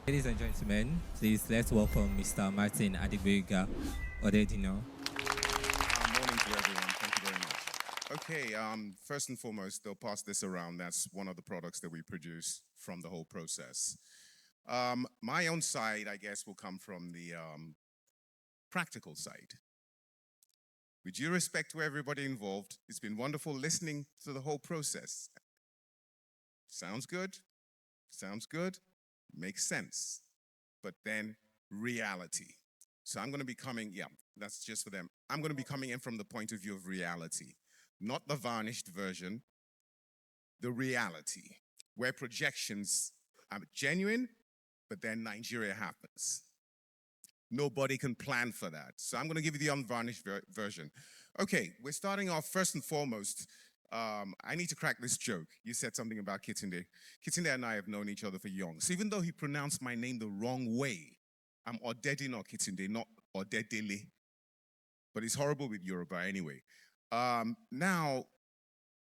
Ladies and gentlemen, please let's welcome Mr. Martin Adegboyega Odedina. Morning to everyone. Thank you very much. Okay, first and foremost, they'll pass this around. That's one of the products that we produce from the whole process. My own side, I guess, will come from the practical side. With due respect to everybody involved, it's been wonderful listening to the whole process. Sounds good? Sounds good? Makes sense. But then reality. So I'm going to be that's just for them. I'm going to be coming in from the point of view of reality, not the varnished version, the reality, where projections are genuine, but then Nigeria happens. Nobody can plan for that. So I'm going to give you the unvarnished version. Okay, we're starting off first and foremost. I need to crack this joke. You said something about Kitunde. Kitunde and I have known each other for young. So even though he pronounced my name the wrong way, I'm Odedina Kitunde, not Odedele. But it's horrible with Yoruba anyway. Now,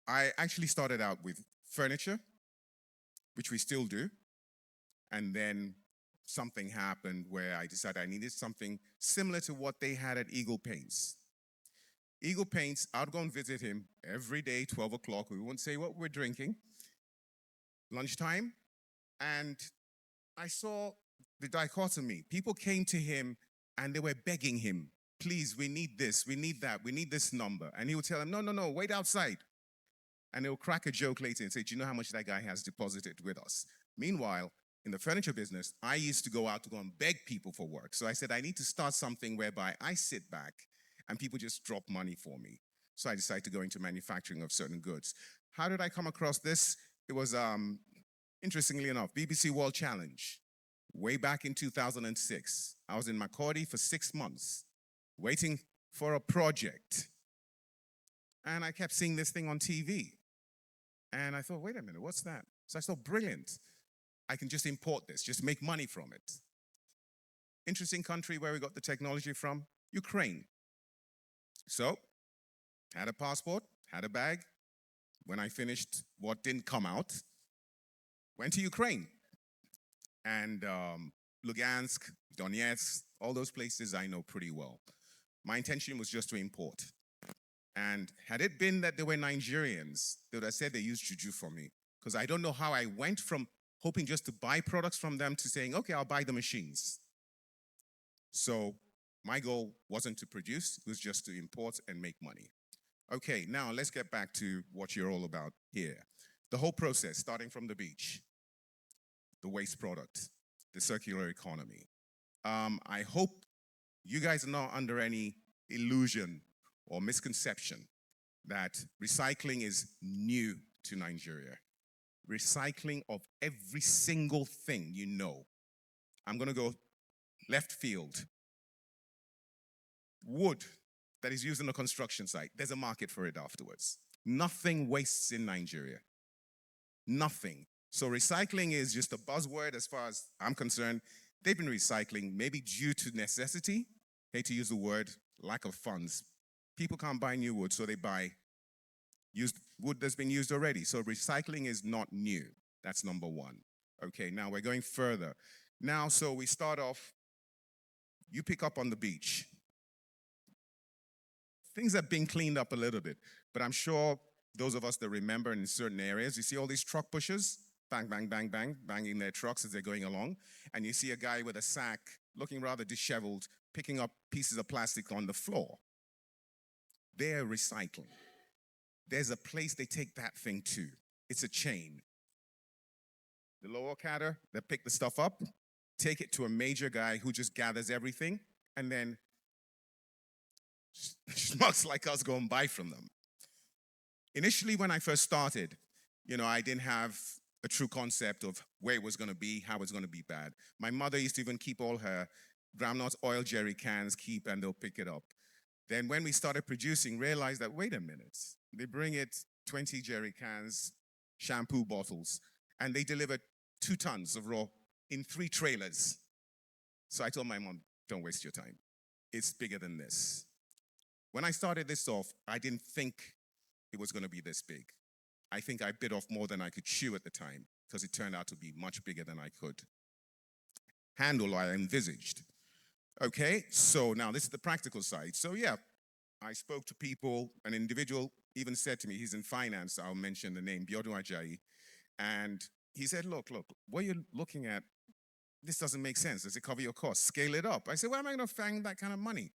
I actually started out with furniture, which we still do. And then something happened where I decided I needed something similar to what they had at Eagle Paints. Eagle Paints, I'd go and visit him every day, 12 o'clock. We won't say what we're drinking. Lunchtime. And I saw the dichotomy. People came to him and they were begging him, please, we need this, we need that, we need this number. And he would tell them, no, wait outside. And he'll crack a joke later and say, do you know how much that guy has deposited with us? Meanwhile, in the furniture business, I used to go out to go and beg people for work. So I said, I need to start something whereby I sit back and people just drop money for me. So I decided to go into manufacturing of certain goods. How did I come across this? It was, interestingly enough, BBC World Challenge. Way back in 2006, I was in Makurdi for 6 months, waiting for a project. And I kept seeing this thing on TV. And I thought, wait a minute, what's that? So I thought, brilliant. I can just import this, just make money from it. Interesting country where we got the technology from, Ukraine. So, had a passport, had a bag. When I finished what didn't come out, went to Ukraine. And Lugansk, Donetsk, all those places I know pretty well. My intention was just to import. And had it been that they were Nigerians, they would have said they used juju for me. Because I don't know how I went from hoping just to buy products from them to saying, okay, I'll buy the machines. So my goal wasn't to produce, it was just to import and make money. Okay, now let's get back to what you're all about here. The whole process, starting from the beach, the waste product, the circular economy. I hope you guys are not under any illusion or misconception that recycling is new to Nigeria. Recycling of every single thing you know. I'm going to go left field. Wood that is used in a construction site, there's a market for it afterwards. Nothing wastes in Nigeria. Nothing. So recycling is just a buzzword as far as I'm concerned. They've been recycling maybe due to necessity. Hate to use the word, lack of funds. People can't buy new wood, so they buy used wood that's been used already. So recycling is not new. That's number one. Okay, now we're going further. Now, so we start off, you pick up on the beach. Things have been cleaned up a little bit, but I'm sure those of us that remember in certain areas, you see all these truck pushers, bang, bang, bang, bang, banging their trucks as they're going along, and you see a guy with a sack, looking rather disheveled, picking up pieces of plastic on the floor. They're recycling. There's a place they take that thing to. It's a chain. The lower cadre that pick the stuff up, take it to a major guy who just gathers everything, and then schmucks like us go and buy from them. Initially, when I first started, I didn't have a true concept of where it was going to be, how it's going to be bad. My mother used to even keep all her groundnut oil jerry cans, and they'll pick it up. Then when we started producing, realized that, wait a minute, they bring it 20 jerry cans, shampoo bottles, and they deliver 2 tons of raw in 3 trailers. So I told my mom, don't waste your time. It's bigger than this. When I started this off, I didn't think it was going to be this big. I think I bit off more than I could chew at the time because it turned out to be much bigger than I could. handle or I envisaged. Okay, so now this is the practical side. So yeah, I spoke to people. An individual even said to me, he's in finance, I'll mention the name, Biodun Ajayi. And he said, look, what you're looking at, this doesn't make sense. Does it cover your costs? Scale it up. I said, where am I going to find that kind of money?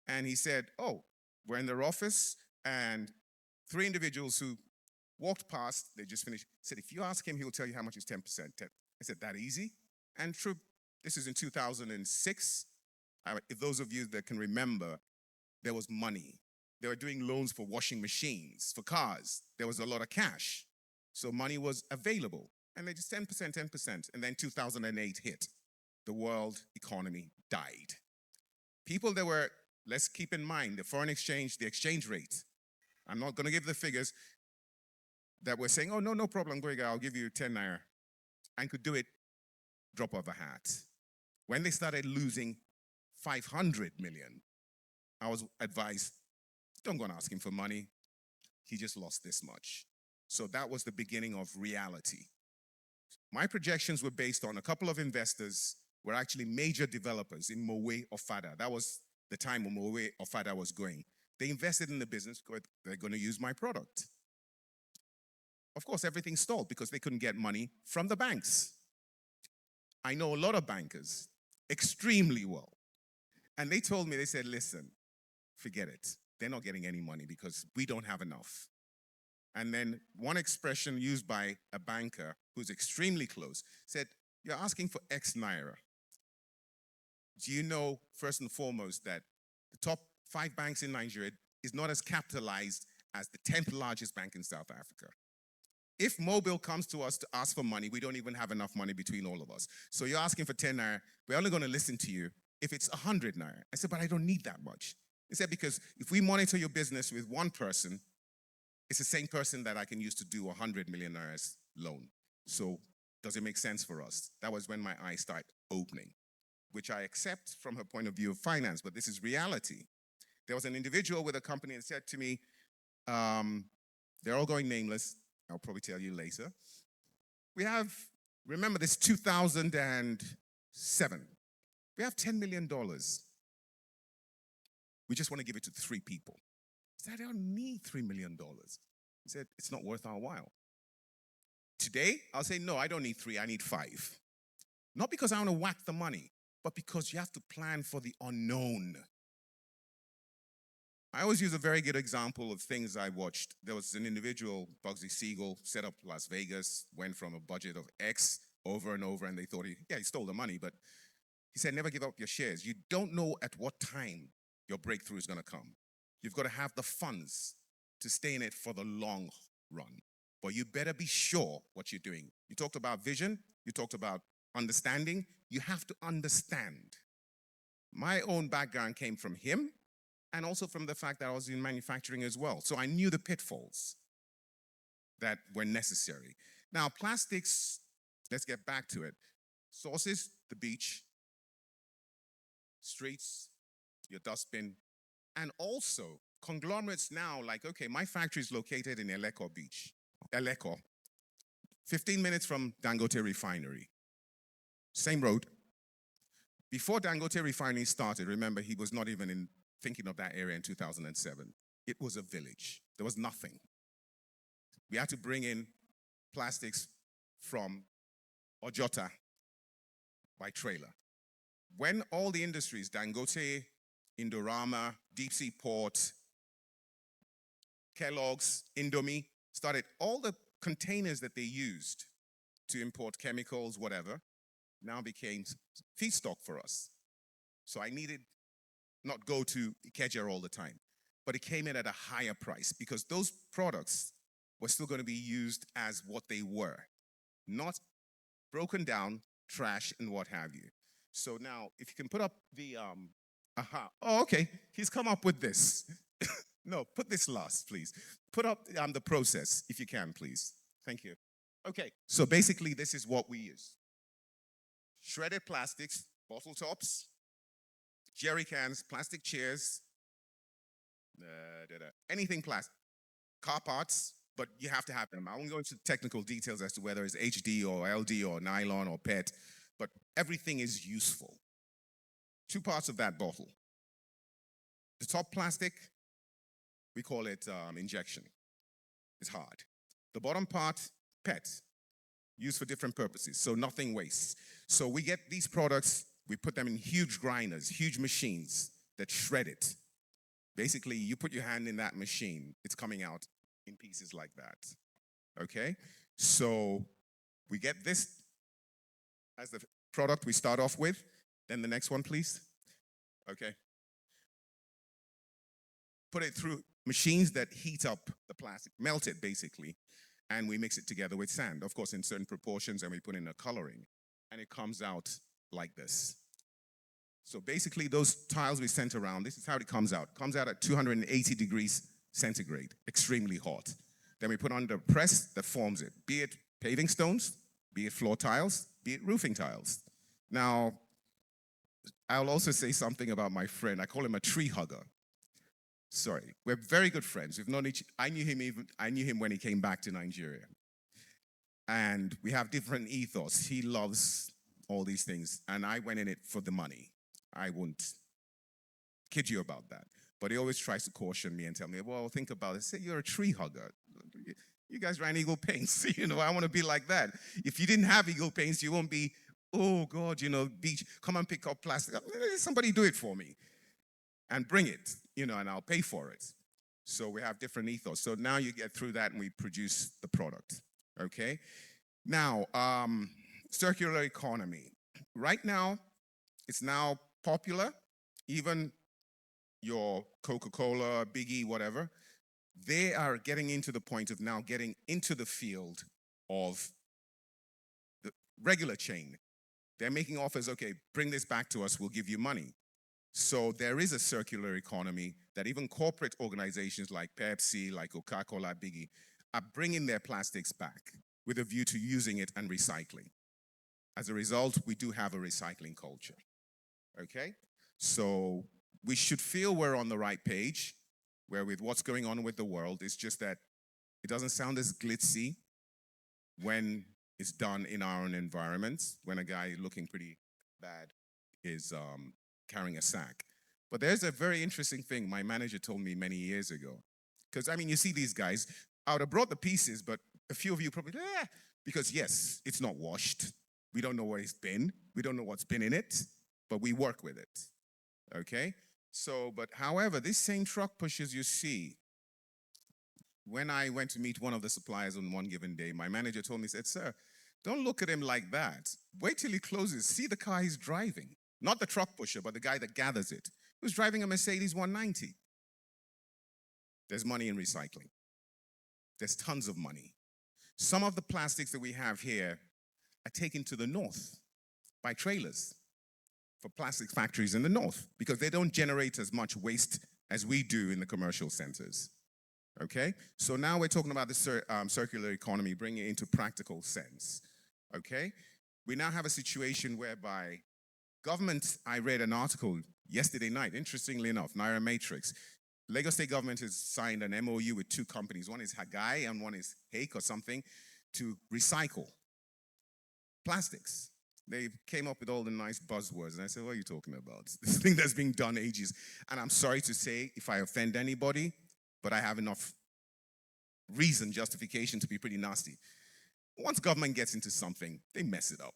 And he said, oh, we're in their office, and 3 individuals who walked past, they just finished, said, if you ask him, he'll tell you how much is 10%. I said, that easy? And true, this is in 2006. If those of you that can remember, there was money. They were doing loans for washing machines, for cars. There was a lot of cash. So money was available. And they just 10%, 10%. And then 2008 hit. The world economy died. People that were, let's keep in mind, the foreign exchange, the exchange rate. I'm not going to give the figures that were saying, oh, no problem, Gboyega, I'll give you 10 naira. And could do it drop of a hat. When they started losing 500 million, I was advised, don't go and ask him for money. He just lost this much. So that was the beginning of reality. My projections were based on a couple of investors were actually major developers in Mowe Ofada. That was the time when Mowe Ofada was going. They invested in the business because they're going to use my product. Of course, everything stalled because they couldn't get money from the banks. I know a lot of bankers extremely well. And they told me, they said, listen, forget it. They're not getting any money because we don't have enough. And then one expression used by a banker who's extremely close said, you're asking for X naira. Do you know, first and foremost, that the top 5 banks in Nigeria is not as capitalized as the 10th largest bank in South Africa? If Mobile comes to us to ask for money, we don't even have enough money between all of us. So you're asking for 10 naira, we're only going to listen to you if it's 100 naira. I said, but I don't need that much. He said, because if we monitor your business with one person, it's the same person that I can use to do 100 million naira loan. So does it make sense for us? That was when my eyes started opening, which I accept from her point of view of finance, but this is reality. There was an individual with a company that said to me, they're all going nameless. I'll probably tell you later. We have, remember this 2007. We have $10 million. We just want to give it to 3 people. He said, I don't need $3 million. He said, it's not worth our while. Today, I'll say, no, I don't need 3, I need 5. Not because I want to whack the money, but because you have to plan for the unknown. I always use a very good example of things I watched. There was an individual, Bugsy Siegel, set up Las Vegas, went from a budget of X over and over, and they thought he stole the money, but he said, never give up your shares. You don't know at what time your breakthrough is going to come. You've got to have the funds to stay in it for the long run. But you better be sure what you're doing. You talked about vision. You talked about understanding. You have to understand. My own background came from him and also from the fact that I was in manufacturing as well. So I knew the pitfalls that were necessary. Now, plastics, let's get back to it. Sources, the beach, streets, your dustbin, and also conglomerates now, like, okay, my factory is located in Eleko Beach. Eleko, 15 minutes from Dangote Refinery. Same road. Before Dangote Refinery started, remember, he was not even thinking of that area in 2007. It was a village. There was nothing. We had to bring in plastics from Ojota by trailer. When all the industries, Dangote, Indorama, Deep Sea Port, Kellogg's, Indomie, started, all the containers that they used to import chemicals, whatever, now became feedstock for us. So I needed not go to Ikeja all the time, but it came in at a higher price because those products were still going to be used as what they were, not broken down, trash, and what have you. So now, if you can put up the, oh, okay, he's come up with this. No, put this last, please. Put up the process, if you can, please. Thank you. Okay, so basically, this is what we use. Shredded plastics, bottle tops, jerry cans, plastic chairs, anything plastic. Car parts, but you have to have them. I won't go into technical details as to whether it's HD or LD or nylon or PET. but everything is useful. Two parts of that bottle. The top plastic, we call it injection. It's hard. The bottom part, PET, used for different purposes, so nothing wastes. So we get these products, we put them in huge grinders, huge machines that shred it. Basically, you put your hand in that machine, it's coming out in pieces like that. Okay? So we get this as the product we start off with. Then the next one, please. Okay. Put it through machines that heat up the plastic, melt it basically, and we mix it together with sand, of course in certain proportions, and we put in a coloring, and it comes out like this. So basically those tiles we sent around, this is how it comes out. It comes out at 280 degrees centigrade, extremely hot. Then we put under press that forms it, be it paving stones, be it floor tiles, be it roofing tiles. Now, I'll also say something about my friend. I call him a tree hugger. Sorry, we're very good friends. We've known I knew him when he came back to Nigeria. And we have different ethos. He loves all these things, and I went in it for the money. I won't kid you about that. But he always tries to caution me and tell me, well, think about it. Say you're a tree hugger. You guys ran Eagle Paints. I want to be like that. If you didn't have Eagle Paints, you won't be, oh God, beach, come and pick up plastic. Somebody do it for me and bring it, and I'll pay for it. So we have different ethos. So now you get through that and we produce the product, okay? Now, circular economy. Right now, it's now popular. Even your Coca-Cola, Biggie, whatever, they are getting into the point of now getting into the field of the regular chain. They're making offers, okay, bring this back to us, we'll give you money. So there is a circular economy that even corporate organizations like Pepsi, like Coca-Cola, Biggie, are bringing their plastics back with a view to using it and recycling. As a result, we do have a recycling culture, okay? So we should feel we're on the right page, where with what's going on with the world, it's just that it doesn't sound as glitzy when it's done in our own environments, when a guy looking pretty bad is carrying a sack. But there's a very interesting thing my manager told me many years ago. Because, you see these guys, I would have brought the pieces, but a few of you probably, because yes, it's not washed. We don't know where it's been. We don't know what's been in it, but we work with it, okay? So, but however, this same truck pushers you see, when I went to meet one of the suppliers on one given day, my manager told me, said, sir, don't look at him like that. Wait till he closes. See the car he's driving. Not the truck pusher, but the guy that gathers it. He was driving a Mercedes 190. There's money in recycling. There's tons of money. Some of the plastics that we have here are taken to the north by trailers for plastic factories in the north because they don't generate as much waste as we do in the commercial centers. Okay? So now we're talking about the circular economy, bringing it into practical sense. Okay? We now have a situation whereby government, I read an article yesterday night, interestingly enough, Naira Matrix. Lagos State government has signed an MOU with two companies. One is Hagai and one is Hake or something to recycle plastics. They came up with all the nice buzzwords, and I said, what are you talking about? This thing that's been done ages. And I'm sorry to say if I offend anybody, but I have enough reason, justification to be pretty nasty. Once government gets into something, they mess it up.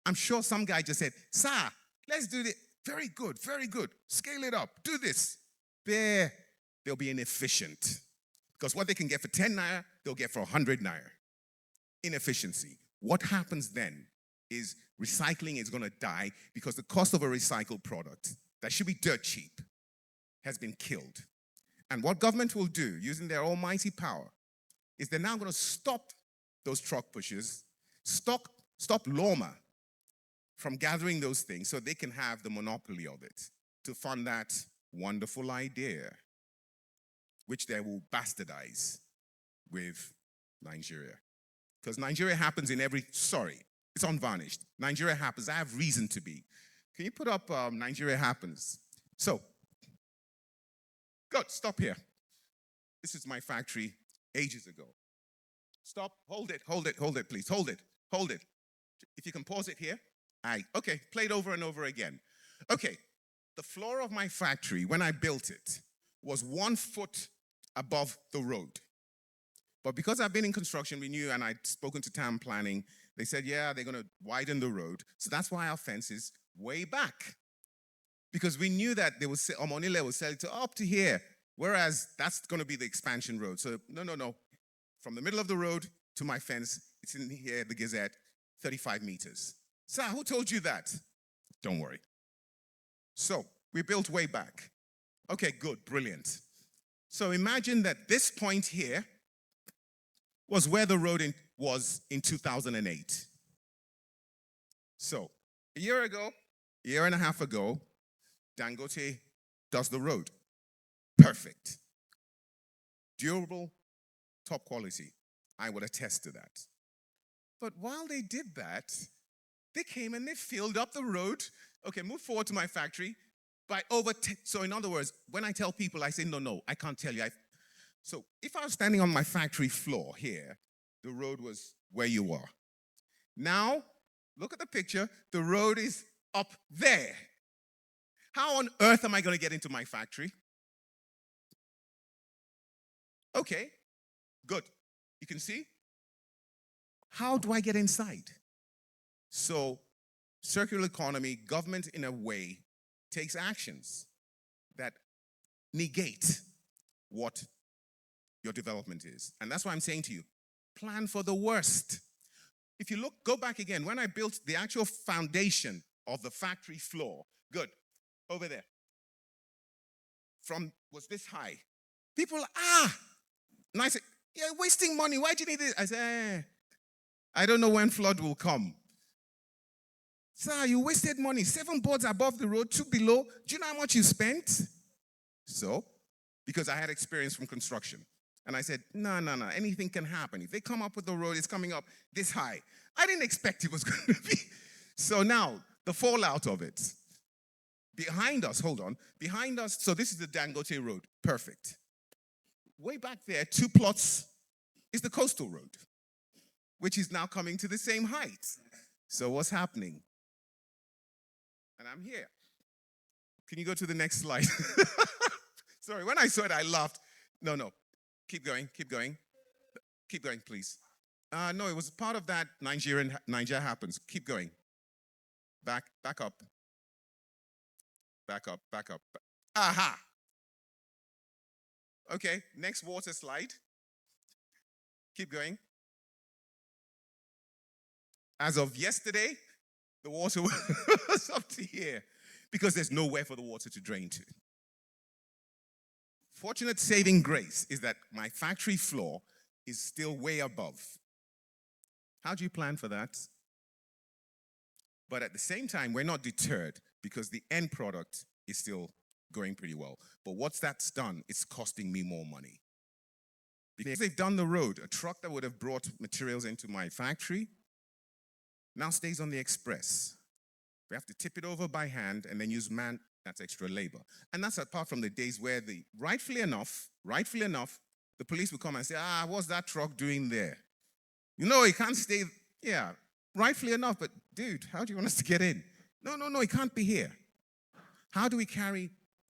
I'm sure some guy just said, sir, let's do this. Very good, very good. Scale it up, do this. They'll be inefficient. Because what they can get for 10 naira, they'll get for 100 naira. Inefficiency. What happens then is recycling is going to die because the cost of a recycled product that should be dirt cheap has been killed. And what government will do, using their almighty power, is they're now going to stop those truck pushers, stop Loma from gathering those things so they can have the monopoly of it to fund that wonderful idea, which they will bastardize with Nigeria. Because Nigeria happens in it's unvarnished. Nigeria happens. I have reason to be. Can you put up Nigeria happens? So, good, stop here. This is my factory ages ago. Stop, hold it, please, hold it. If you can pause it here. Okay, play it over and over again. Okay, the floor of my factory, when I built it, was 1 foot above the road. But because I've been in construction, we knew, and I'd spoken to town planning, they said, yeah, they're going to widen the road. So that's why our fence is way back. Because we knew that they would say, Omonile will sell it to up to here, whereas that's going to be the expansion road. So no. From the middle of the road to my fence, it's in here, the Gazette, 35 meters. Sir, who told you that? Don't worry. So we built way back. Okay, good, brilliant. So imagine that this point here was where the road was in 2008. So a year and a half ago, Dangote does the road. Perfect. Durable, top quality. I would attest to that. But while they did that, they came and they filled up the road. Okay, move forward to my factory by over 10. So in other words, when I tell people, I say, no, I can't tell you. So if I was standing on my factory floor here, the road was where you are. Now, look at the picture. The road is up there. How on earth am I going to get into my factory? Okay, good. You can see? How do I get inside? So, circular economy, government in a way takes actions that negate what your development is. And that's why I'm saying to you, plan for the worst. If you go back again, when I built the actual foundation of the factory floor, good, over there, was this high. People, and I said, you're wasting money, why do you need this? I said, I don't know when flood will come. Sir, you wasted money, 7 boards above the road, 2 below. Do you know how much you spent? So, because I had experience from construction. And I said, no, anything can happen. If they come up with the road, it's coming up this high. I didn't expect it was going to be. So now, the fallout of it. Behind us, so this is the Dangote Road. Perfect. Way back there, 2 plots is the coastal road, which is now coming to the same height. So what's happening? And I'm here. Can you go to the next slide? Sorry, when I saw it, I laughed. No. Keep going, please. No, it was part of that Nigeria happens. Keep going. Back up. Back up. Aha! Okay, next water slide. Keep going. As of yesterday, the water was up to here because there's nowhere for the water to drain to. Fortunate saving grace is that my factory floor is still way above. How do you plan for that? But at the same time, we're not deterred because the end product is still going pretty well. But what's that's done, it's costing me more money. Because they've done the road, a truck that would have brought materials into my factory now stays on the express. We have to tip it over by hand and then use that's extra labor. And that's apart from the days where rightfully enough, the police will come and say, what's that truck doing there? It can't stay, rightfully enough, but dude, how do you want us to get in? No, it can't be here. How do we carry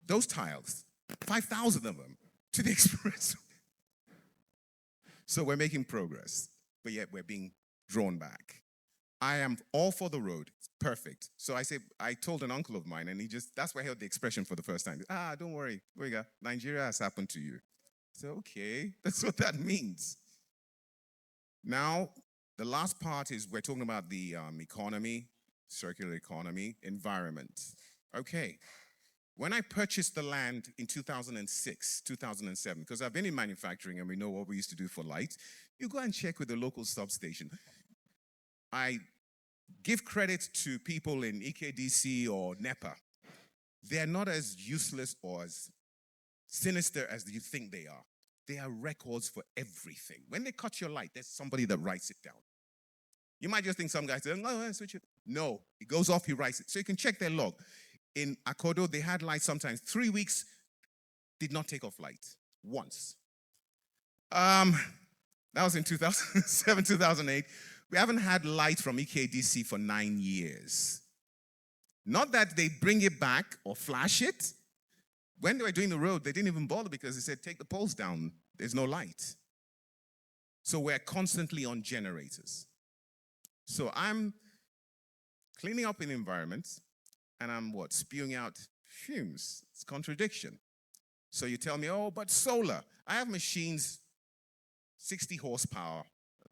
those tiles, 5,000 of them, to the express? So we're making progress, but yet we're being drawn back. I am all for the road. It's perfect. So I told an uncle of mine, and that's why I heard the expression for the first time. Don't worry, Gboyega, Nigeria has happened to you. So, okay, that's what that means. Now, the last part is we're talking about the economy, circular economy, environment. Okay, when I purchased the land in 2006, 2007, because I've been in manufacturing and we know what we used to do for light, you go and check with the local substation. I give credit to people in EKDC or NEPA. They're not as useless or as sinister as you think they are. They are records for everything. When they cut your light, there's somebody that writes it down. You might just think some guy says, switch it. No, it goes off, he writes it. So you can check their log. In Akodo, they had light sometimes 3 weeks, did not take off light once. That was in 2007, 2008. We haven't had light from EKDC for 9 years. Not that they bring it back or flash it. When they were doing the road, they didn't even bother because they said, take the poles down. There's no light. So we're constantly on generators. So I'm cleaning up an environment, and I'm what? Spewing out fumes. It's contradiction. So you tell me, oh, but solar. I have machines, 60 horsepower.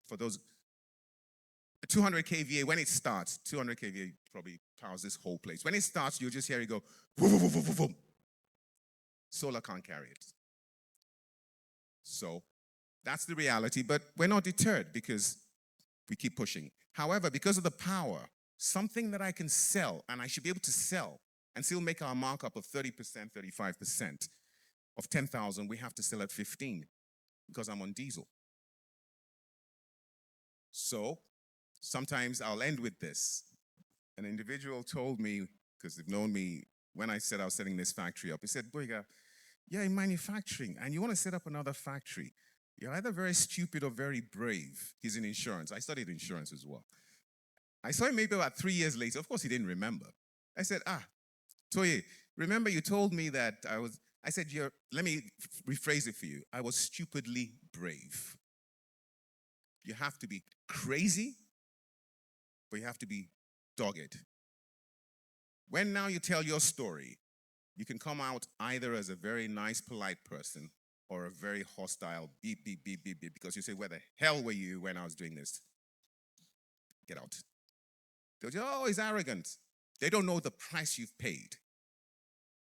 For those, 200 kVA, when it starts, 200 kVA probably powers this whole place. When it starts, you'll just hear it go, boom, boom, boom, boom, boom. Solar can't carry it. So that's the reality, but we're not deterred because we keep pushing. However, because of the power, something that I can sell, and I should be able to sell, and still make our markup of 30%, 35%. Of 10,000, we have to sell at 15 because I'm on diesel. So sometimes I'll end with this. An individual told me, because they've known me, when I said I was setting this factory up, he said, Gboyega, you're in manufacturing and you want to set up another factory. You're either very stupid or very brave. He's in insurance. I studied insurance as well. I saw him maybe about 3 years later. Of course, he didn't remember. I said, Toye, remember you told me that I said, let me rephrase it for you. I was stupidly brave. You have to be crazy, but you have to be dogged. When now you tell your story, you can come out either as a very nice, polite person or a very hostile beep, beep, beep, beep, beep, because you say, where the hell were you when I was doing this? Get out. They'll say, oh, he's arrogant. They don't know the price you've paid.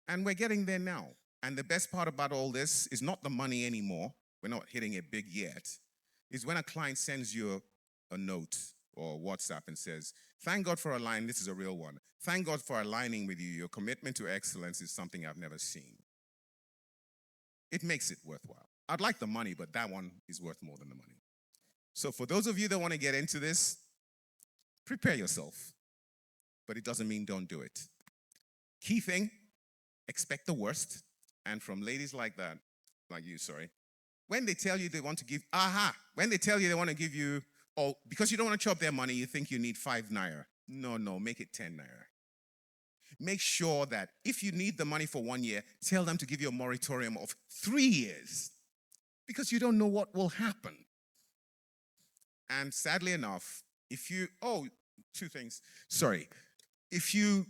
And we're getting there now. And the best part about all this is not the money anymore. We're not hitting it big yet. Is when a client sends you a note or WhatsApp and says, thank God for aligning, this is a real one. Thank God for aligning with you. Your commitment to excellence is something I've never seen. It makes it worthwhile. I'd like the money, but that one is worth more than the money. So for those of you that want to get into this, prepare yourself. But it doesn't mean don't do it. Key thing, expect the worst. And from ladies like that, like you, sorry, when they tell you they want to give, when they tell you they want to give you, oh, because you don't want to chop their money, you think you need 5 naira. No, make it 10 naira. Make sure that if you need the money for 1 year, tell them to give you a moratorium of 3 years because you don't know what will happen. And sadly enough, if you, two things, sorry. If you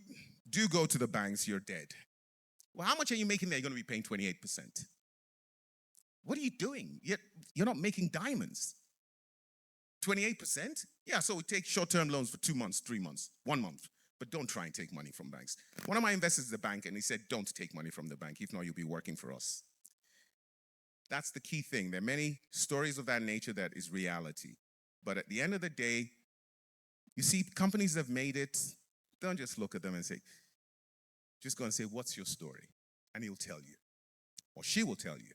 do go to the banks, you're dead. Well, how much are you making there? You're going to be paying 28%. What are you doing? You're not making diamonds. 28%? Yeah, so we take short-term loans for 2 months, 3 months, 1 month. But don't try and take money from banks. One of my investors is a bank, and he said, don't take money from the bank. If not, you'll be working for us. That's the key thing. There are many stories of that nature that is reality. But at the end of the day, you see, companies that have made it, don't just look at them and say, just go and say, what's your story? And he'll tell you, or she will tell you.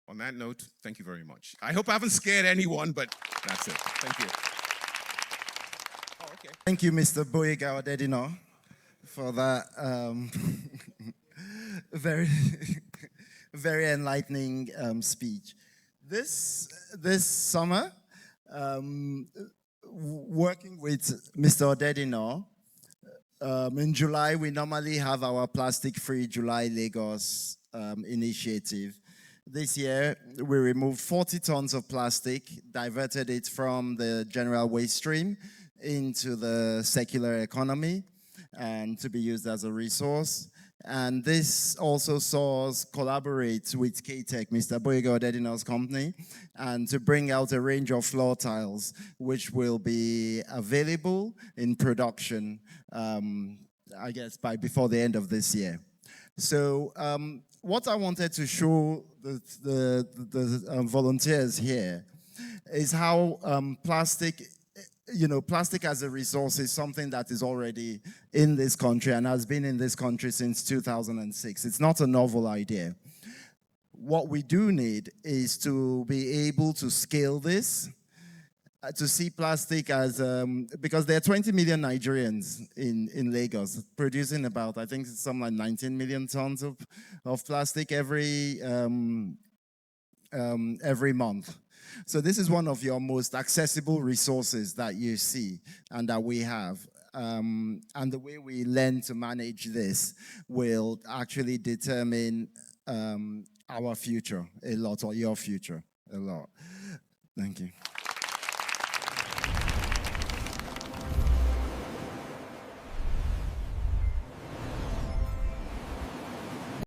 On that note, thank you very much. I hope I haven't scared anyone, but that's it. Thank you. Oh, okay. Thank you, Mr. Gboyega Odedina, for that very, very enlightening speech. This summer, working with Mr. Odedina, in July, we normally have our Plastic-Free July Lagos initiative. This year, we removed 40 tons of plastic, diverted it from the general waste stream into the circular economy and to be used as a resource. And this also saw us collaborate with K-Tech, Mr. Gboyega Odedina's company, and to bring out a range of floor tiles, which will be available in production, I guess, before the end of this year. So what I wanted to show the volunteers here is how plastic as a resource is something that is already in this country and has been in this country since 2006. It's not a novel idea. What we do need is to be able to scale this, to see plastic as, because there are 20 million Nigerians in Lagos producing about, I think it's something like 19 million tons of plastic every month. So this is one of your most accessible resources that you see and that we have. And the way we learn to manage this will actually determine our future a lot, or your future a lot. Thank you.